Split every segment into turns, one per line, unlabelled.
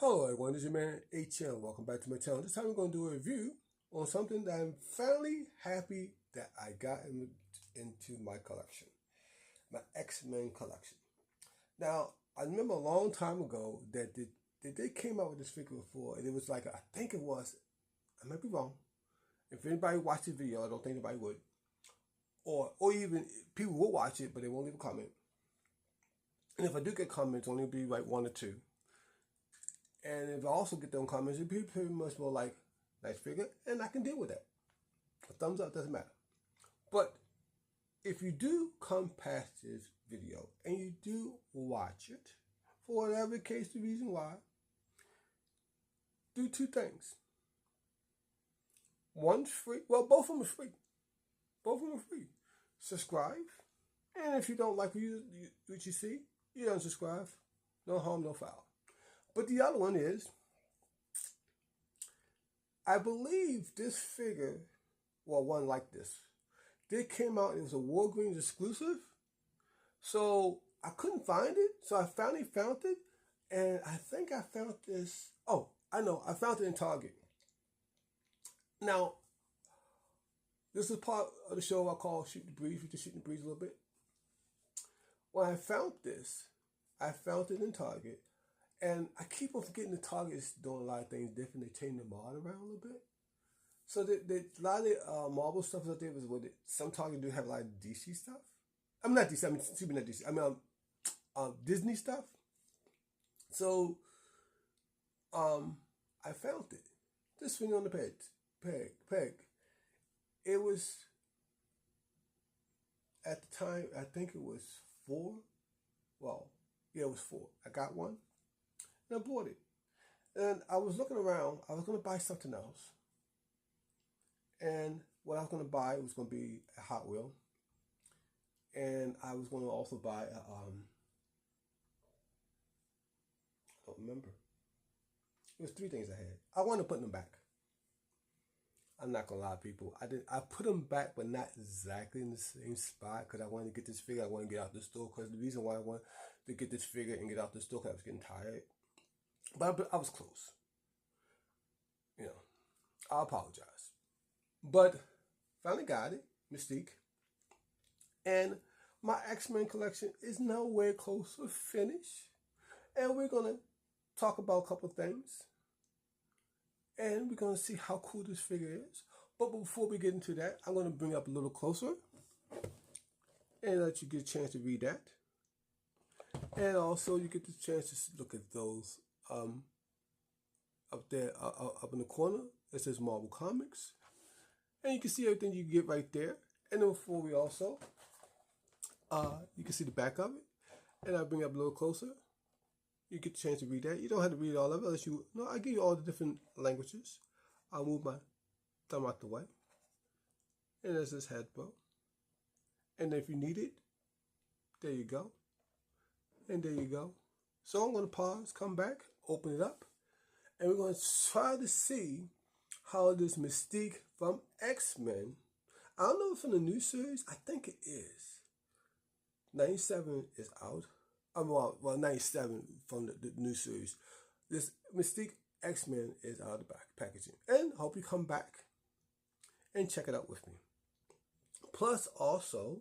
Hello everyone, this is your man HM. Welcome back to my channel. This time we're going to do a review on something that I'm finally happy that I got into my collection. My X-Men collection. Now, I remember a long time ago that they came out with this figure before, and it was like, I think it was, I might be wrong. If anybody watched the video, I don't think anybody would. Or even people will watch it, but they won't leave a comment. And if I do get comments, only be like one or two. And if I also get them comments, it'd be pretty much more like, nice figure, and I can deal with that. A thumbs up doesn't matter. But if you do come past this video and you do watch it, for whatever case the reason why, do two things. One's free. Well, both of them are free. Both of them are free. Subscribe. And if you don't like what you see, you don't subscribe. No harm, no foul. But the other one is, I believe this figure, well, one like this, they came out, it was a Walgreens exclusive. So I couldn't find it. So I finally found it. And I think I found this, oh, I know, I found it in Target. Now, this is part of the show I call Shoot the Breeze. We just shoot the breeze a little bit. When I found this, I found it in Target. And I keep on forgetting the Target is doing a lot of things different. They change the model around a little bit. So a lot of the Marvel stuff out there was with it. Some Target do have a lot of DC stuff. I'm not DC. I mean, super not DC. I mean, Disney stuff. So, I found it. This thing on the peg. It was, at the time, I think it was 4. Well, yeah, it was 4. I got one. And I bought it. And I was looking around. I was going to buy something else. And what I was going to buy was going to be a Hot Wheel. And I was going to also buy a, I don't remember. It was 3 things I had. I wanted to put them back. I'm not going to lie, people. I put them back, but not exactly in the same spot, because I wanted to get this figure. I wanted to get out the store, because the reason why I wanted to get this figure and get out the store, because I was getting tired. But I was close. You know, I apologize. But finally got it, Mystique. And my X-Men collection is nowhere close to finish. And we're going to talk about a couple things. And we're going to see how cool this figure is. But before we get into that, I'm going to bring it up a little closer and let you get a chance to read that. And also you get the chance to look at those up there, up in the corner. It says Marvel Comics. And you can see everything you get right there. And then before we also, you can see the back of it. And I'll bring it up a little closer. You get the chance to read that. You don't have to read all of it unless you, no, I give you all the different languages. I'll move my thumb out the way. And there's this head bow. And if you need it, there you go. And there you go. So I'm going to pause, come back, open it up. And we're going to try to see how this Mystique from X-Men, I don't know if it's from the new series, I think it is. 97 is out. Well, 97 from the new series. This Mystique X-Men is out of the packaging. And hope you come back and check it out with me. Plus, also,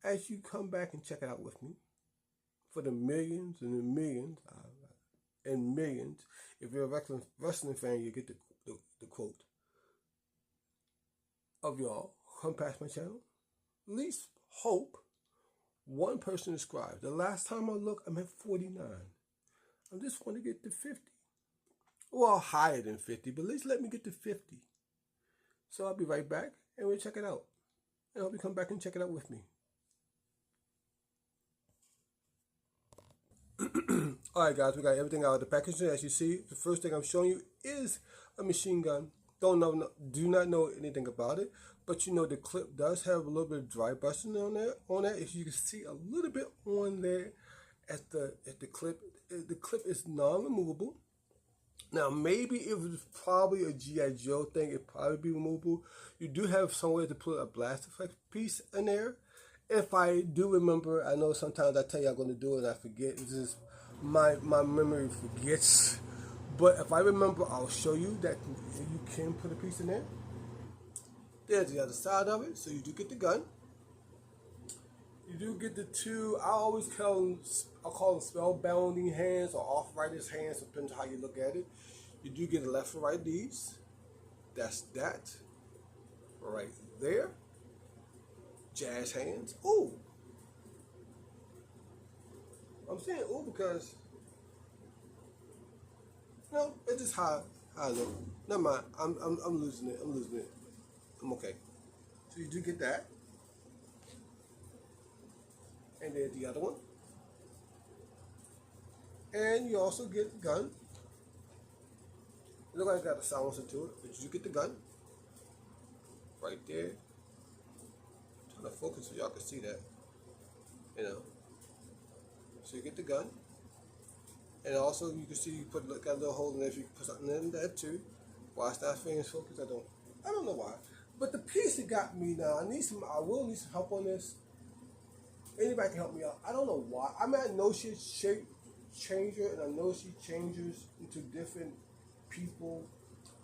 as you come back and check it out with me, for the millions and the millions and millions, if you're a wrestling fan, you get the quote of y'all, come past my channel. At least hope one person subscribed. The last time I looked, I'm at 49. I just want to get to 50. Well, higher than 50, but at least let me get to 50. So I'll be right back, and we'll check it out. And I hope you come back and check it out with me. Alright guys, we got everything out of the packaging. As you see, the first thing I'm showing you is a machine gun. Do not know anything about it, but you know the clip does have a little bit of dry brushing on that. If you can see a little bit on there at the clip. The clip is non-removable. Now maybe it was probably a G.I. Joe thing, it'd probably be removable. You do have somewhere to put a blast effect piece in there. If I do remember, I know sometimes I tell you I'm going to do it and I forget. It's just my memory forgets But if I remember, I'll show you that you can put a piece in there. There's the other side of it. So you do get the gun. You do get the two, I always call them spellbinding hands or arthritis hands, depends on how you look at it. You do get a left and right D's. That's that. Right there. Jazz hands. Ooh. I'm saying ooh because, no, it's just how I look. Never mind. I'm losing it. I'm okay. So you do get that. And there's the other one. And you also get the gun. It looks like it's got a silencer to it, but you get the gun. Right there. I'm trying to focus so y'all can see that. You know. So you get the gun. And also you can see you got a little hole in there if you can put something in there too. Why it's not fingers focused, I don't know why. But the piece that got me now, I will need some help on this. Anybody can help me out. I don't know why. I mean, I know she's a shape changer, and I know she changes into different people.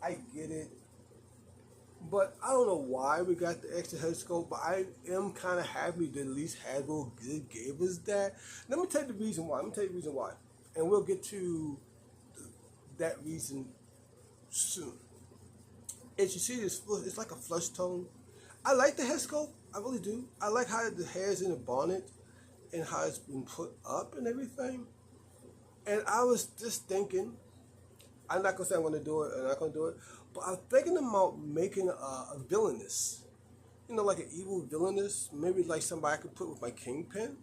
I get it. But I don't know why we got the extra head sculpt, but I am kind of happy that at least Hasbro gave us that. Let me tell you the reason why. And we'll get to that reason soon. As you see, it's like a flush tone. I like the head sculpt. I really do. I like how the hair's in the bonnet and how it's been put up and everything. And I was just thinking, I'm not going to say I'm going to do it, I'm not going to do it, but I'm thinking about making a villainess. You know, like an evil villainess. Maybe like somebody I could put with my kingpin.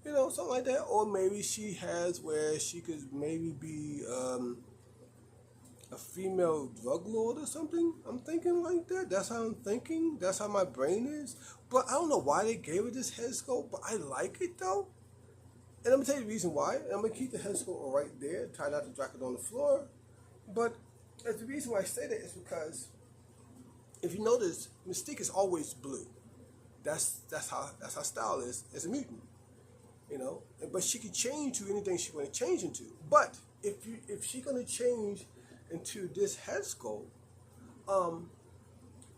You know, something like that. Or maybe she has where she could maybe be a female drug lord or something. I'm thinking like that. That's how I'm thinking. That's how my brain is. But I don't know why they gave it this head sculpt, but I like it though. And I'm going to tell you the reason why. And I'm going to keep the head sculpt right there. Try not to drop it on the floor. But the reason why I say that is because if you notice, Mystique is always blue. That's how style is as a mutant. You know, but she can change to anything she want to change into. But if she's gonna change into this head sculpt,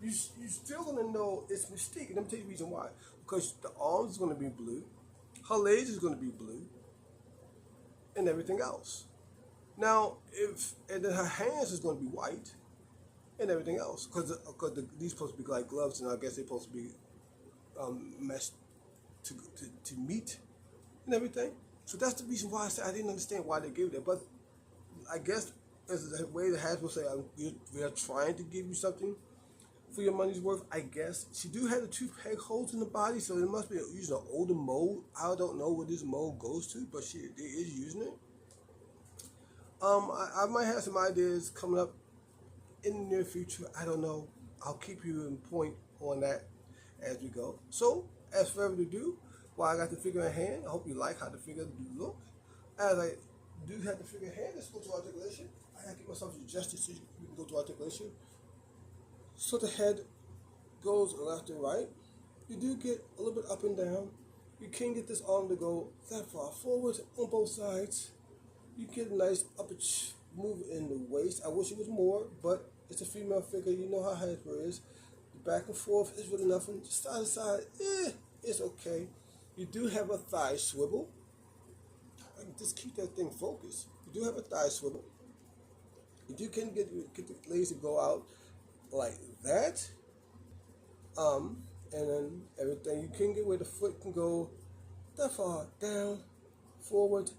you still gonna know it's Mystique. And let me tell you the reason why. Because the arms is gonna be blue, her legs is gonna be blue, and everything else. Now, and then her hands is gonna be white, and everything else. Because these supposed to be like gloves, and I guess they're supposed to be meshed to meet and everything. So that's the reason why I said I didn't understand why they gave that. But I guess as a way the Hasbro say, we are trying to give you something for your money's worth. I guess she do have the 2 peg holes in the body, so it must be using an older mold. I don't know what this mold goes to, but they is using it. I might have some ideas coming up in the near future. I don't know. I'll keep you in point on that as we go. So, as further ado, while I got the figure in hand, I hope you like how the figure do look. As I do have the figure in hand, let's go to articulation. I gotta get myself adjusted so we can go to articulation. So the head goes left and right. You do get a little bit up and down. You can get this arm to go that far forward on both sides. You get a nice upper move in the waist. I wish it was more, but it's a female figure. You know how Hasbro is. The back and forth is really nothing. Side to side, it's okay. You do have a thigh swivel. I can just keep that thing focused. You do have a thigh swivel. You do can get the legs to go out like that. And then everything. You can get where the foot can go that far down, forward,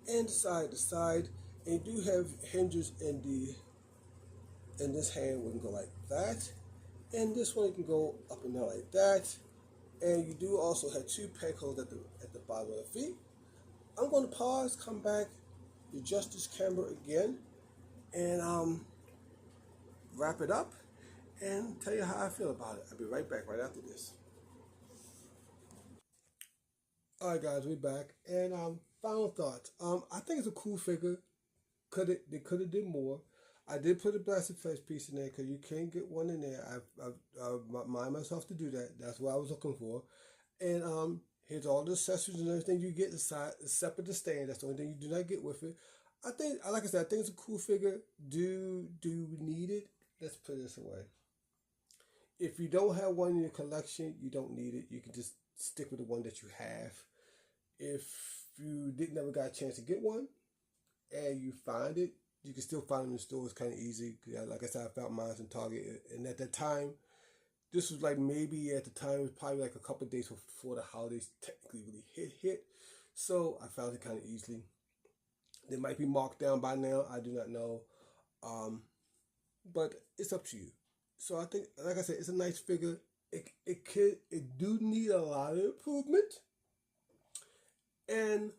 and side to side. And you do have hinges in this hand wouldn't go like that. And this one can go up and down like that. And you do also have 2 peg holes at the bottom of the feet. I'm going to pause, come back, adjust this camera again, and wrap it up and tell you how I feel about it. I'll be right back right after this. Alright guys, we're back. And final thoughts. I think it's a cool figure. They could have did more. I did put a blasted flesh piece in there because you can't get one in there. I mind myself to do that. That's what I was looking for. And here's all the accessories and everything you get inside, except for the stand. That's the only thing you do not get with it. I think, like I said, I think it's a cool figure. Do we need it? Let's put this away. If you don't have one in your collection, you don't need it. You can just stick with the one that you have. If you never got a chance to get one and you find it, you can still find them in the store. It's kind of easy. Like I said, I found mine in Target, and at that time, this was like maybe at the time, it was probably like a couple of days before the holidays technically really hit. So I found it kind of easily. They might be marked down by now. I do not know. But it's up to you. So I think, like I said, it's a nice figure. It do need a lot of improvement. And